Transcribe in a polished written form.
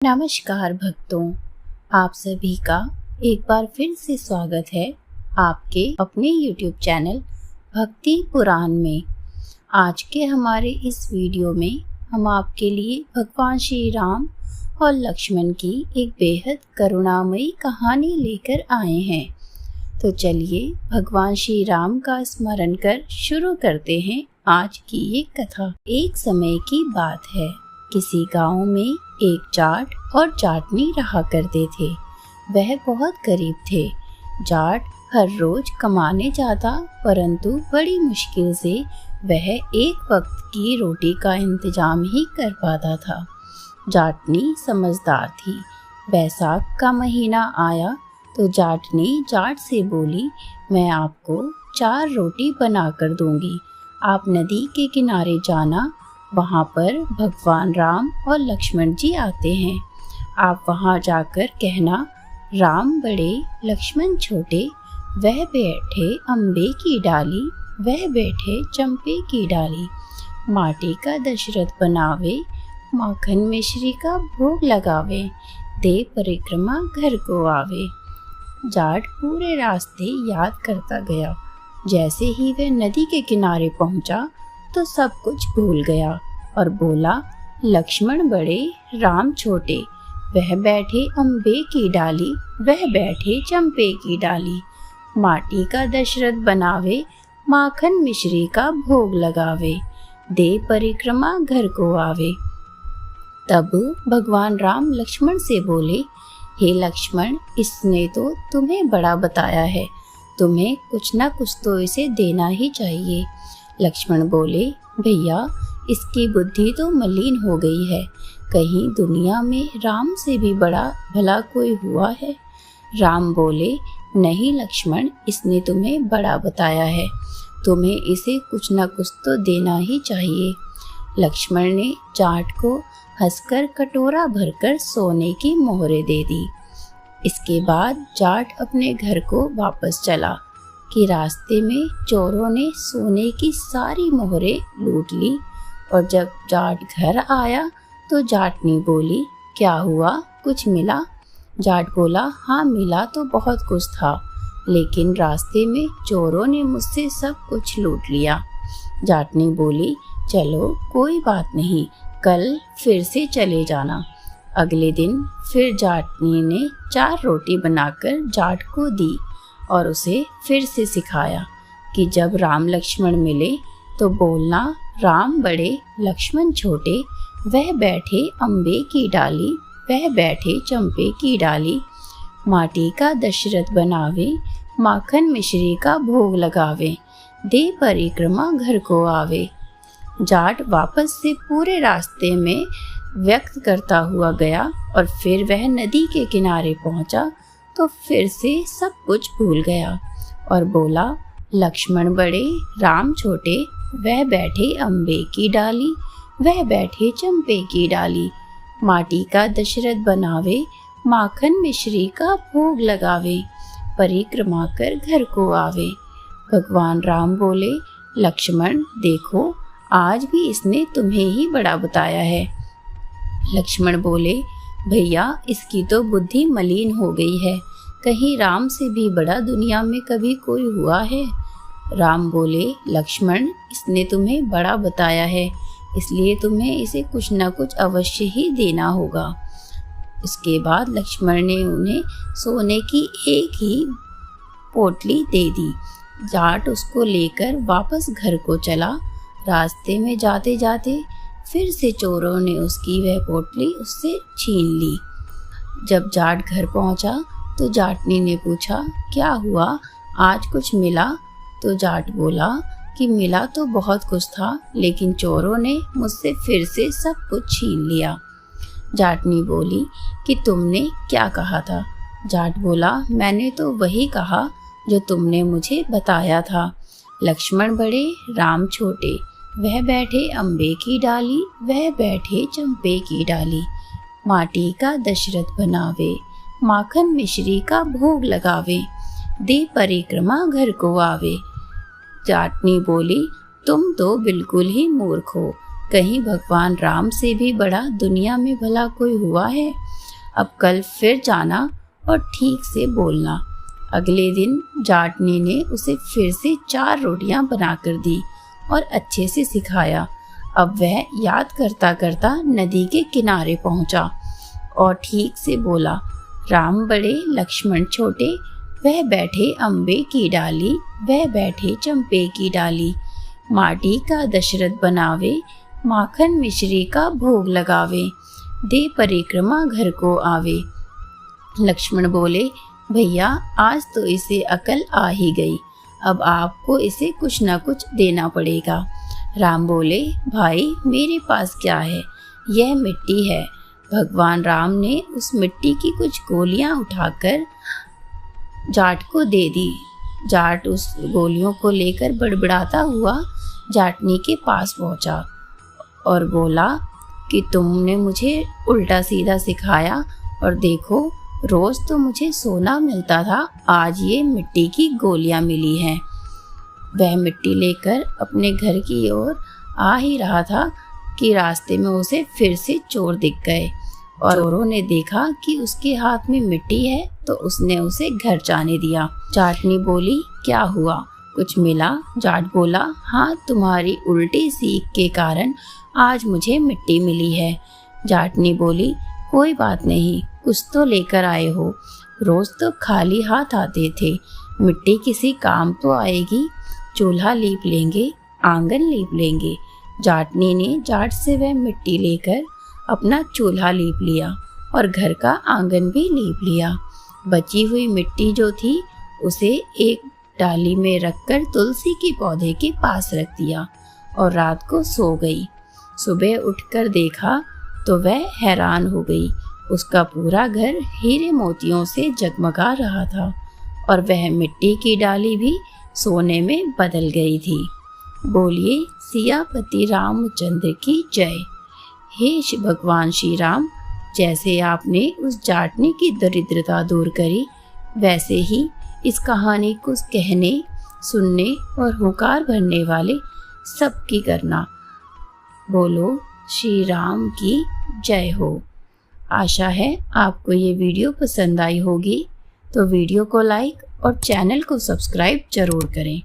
नमस्कार भक्तों, आप सभी का एक बार फिर से स्वागत है आपके अपने YouTube चैनल भक्ति पुराण में। आज के हमारे इस वीडियो में हम आपके लिए भगवान श्री राम और लक्ष्मण की एक बेहद करुणामयी कहानी लेकर आए हैं। तो चलिए भगवान श्री राम का स्मरण कर शुरू करते हैं आज की ये कथा। एक समय की बात है, किसी गांव में एक जाट और जाटनी रहा करते थे। वह बहुत गरीब थे। जाट हर रोज कमाने जाता, परंतु बड़ी मुश्किल से वह एक वक्त की रोटी का इंतजाम ही कर पाता था। जाटनी समझदार थी। बैसाख का महीना आया तो जाटनी जाट से बोली, मैं आपको 4 रोटी बना कर दूंगी। आप नदी के किनारे जाना, वहाँ पर भगवान राम और लक्ष्मण जी आते हैं। आप वहाँ जाकर कहना, राम बड़े लक्ष्मण छोटे, वह बैठे अम्बे की डाली, वह बैठे चंपे की डाली। माटी का दशरथ बनावे, माखन मिश्री का भोग लगावे, दे परिक्रमा घर को आवे। जाट पूरे रास्ते याद करता गया। जैसे ही वह नदी के किनारे पहुंचा तो सब कुछ भूल गया और बोला, लक्ष्मण बड़े राम छोटे, वह बैठे अम्बे की डाली, वह बैठे चंपे की डाली। माटी का दशरथ बनावे, माखन मिश्री का भोग लगावे, दे परिक्रमा घर को आवे। तब भगवान राम लक्ष्मण से बोले, हे लक्ष्मण, इसने तो तुम्हें बड़ा बताया है, तुम्हें कुछ ना कुछ तो इसे देना ही चाहिए। लक्ष्मण बोले, भैया इसकी बुद्धि तो मलिन हो गई है, कहीं दुनिया में राम से भी बड़ा भला कोई हुआ है। राम बोले, नहीं लक्ष्मण, इसने तुम्हें बड़ा बताया है, तुम्हें इसे कुछ ना कुछ तो देना ही चाहिए। लक्ष्मण ने जाट को हंसकर कटोरा भरकर सोने की मोहरें दे दी। इसके बाद जाट अपने घर को वापस चला कि रास्ते में चोरों ने सोने की सारी मोहरें लूट ली। और जब जाट घर आया तो जाटनी बोली, क्या हुआ, कुछ मिला? जाट बोला, हाँ मिला तो बहुत कुछ था, लेकिन रास्ते में चोरों ने मुझसे सब कुछ लूट लिया। जाटनी बोली, चलो कोई बात नहीं, कल फिर से चले जाना। अगले दिन फिर जाटनी ने 4 रोटी बनाकर जाट को दी और उसे फिर से सिखाया कि जब राम लक्ष्मण मिले तो बोलना, राम बड़े लक्ष्मण छोटे, वह बैठे अम्बे की डाली, वह बैठे चंपे की डाली। माटी का दशरथ बनावे, माखन मिश्री का भोग लगावे, दे परिक्रमा घर को आवे। जाट वापस से पूरे रास्ते में व्यक्त करता हुआ गया और फिर वह नदी के किनारे पहुंचा तो फिर से सब कुछ भूल गया और बोला, लक्ष्मण बड़े राम छोटे, वह बैठे अम्बे की डाली, वह बैठे चंपे की डाली। माटी का दशरथ बनावे, माखन मिश्री का भोग लगावे, परिक्रमा कर घर को आवे। भगवान राम बोले, लक्ष्मण देखो, आज भी इसने तुम्हें ही बड़ा बताया है। लक्ष्मण बोले, भैया इसकी तो बुद्धि मलिन हो गई है, कहीं राम से भी बड़ा दुनिया में कभी कोई हुआ है। राम बोले, लक्ष्मण इसने तुम्हें बड़ा बताया है, इसलिए तुम्हें इसे कुछ न कुछ अवश्य ही देना होगा। उसके बाद लक्ष्मण ने उन्हें सोने की एक ही पोटली दे दी। जाट उसको लेकर वापस घर को चला। रास्ते में जाते जाते फिर से चोरों ने उसकी वह पोटली उससे छीन ली। जब जाट घर पहुंचा तो जाटनी ने पूछा, क्या हुआ, आज कुछ मिला? तो जाट बोला कि मिला तो बहुत कुछ था, लेकिन चोरों ने मुझसे फिर से सब कुछ छीन लिया। जाटनी बोली कि तुमने क्या कहा था? जाट बोला, मैंने तो वही कहा जो तुमने मुझे बताया था। लक्ष्मण बड़े राम छोटे, वह बैठे अम्बे की डाली, वह बैठे चंपे की डाली। माटी का दशरथ बनावे, माखन मिश्री का भोग लगावे, दे परिक्रमा घर को आवे। जाटनी बोली, तुम तो बिल्कुल ही मूर्ख हो, कहीं भगवान राम से भी बड़ा दुनिया में भला कोई हुआ है? अब कल फिर जाना और ठीक से बोलना। अगले दिन जाटनी ने उसे फिर से 4 रोटियां बनाकर दी और अच्छे से सिखाया। अब वह याद करता करता नदी के किनारे पहुंचा और ठीक से बोला, राम बड़े लक्ष्मण छोटे, वह बैठे अम्बे की डाली, वह बैठे चंपे की डाली। माटी का दशरथ बनावे, माखन मिश्री का भोग लगावे, दे परिक्रमा घर को आवे। लक्ष्मण बोले, भैया आज तो इसे अकल आ ही गई, अब आपको इसे कुछ न कुछ देना पड़ेगा। राम बोले, भाई मेरे पास क्या है, यह मिट्टी है। भगवान राम ने उस मिट्टी की कुछ गोलियां उठाकर जाट को दे दी। जाट उस गोलियों को लेकर बड़बड़ाता हुआ जाटनी के पास पहुंचा और बोला कि तुमने मुझे उल्टा सीधा सिखाया और देखो रोज तो मुझे सोना मिलता था, आज ये मिट्टी की गोलियां मिली हैं। वह मिट्टी लेकर अपने घर की ओर आ ही रहा था कि रास्ते में उसे फिर से चोर दिख गए और चोरों ने देखा कि उसके हाथ में मिट्टी है तो उसने उसे घर जाने दिया। जाटनी बोली, क्या हुआ, कुछ मिला? जाट बोला, हाँ तुम्हारी उल्टी सीख के कारण आज मुझे मिट्टी मिली है। जाटनी बोली, कोई बात नहीं, कुछ तो लेकर आए हो, रोज तो खाली हाथ आते थे, मिट्टी किसी काम तो आएगी। चूल्हा लीप लेंगे, आंगन लीप लेंगे। जाटनी ने जाट से वह मिट्टी लेकर अपना चूल्हा लीप लिया और घर का आंगन भी लीप लिया। बची हुई मिट्टी जो थी उसे एक डाली में रखकर तुलसी के पौधे के पास रख दिया और रात को सो गई। सुबह उठकर देखा तो वह हैरान हो गई, उसका पूरा घर हीरे मोतियों से जगमगा रहा था और वह मिट्टी की डाली भी सोने में बदल गई थी। बोलिए सियापति रामचंद्र की जय। हे भगवान श्री राम, जैसे आपने उस जाटनी की दरिद्रता दूर करी, वैसे ही इस कहानी को कहने, सुनने और हुंकार भरने वाले सबकी करना। बोलो श्री राम की जय हो। आशा है आपको ये वीडियो पसंद आई होगी, तो वीडियो को लाइक और चैनल को सब्सक्राइब जरूर करें।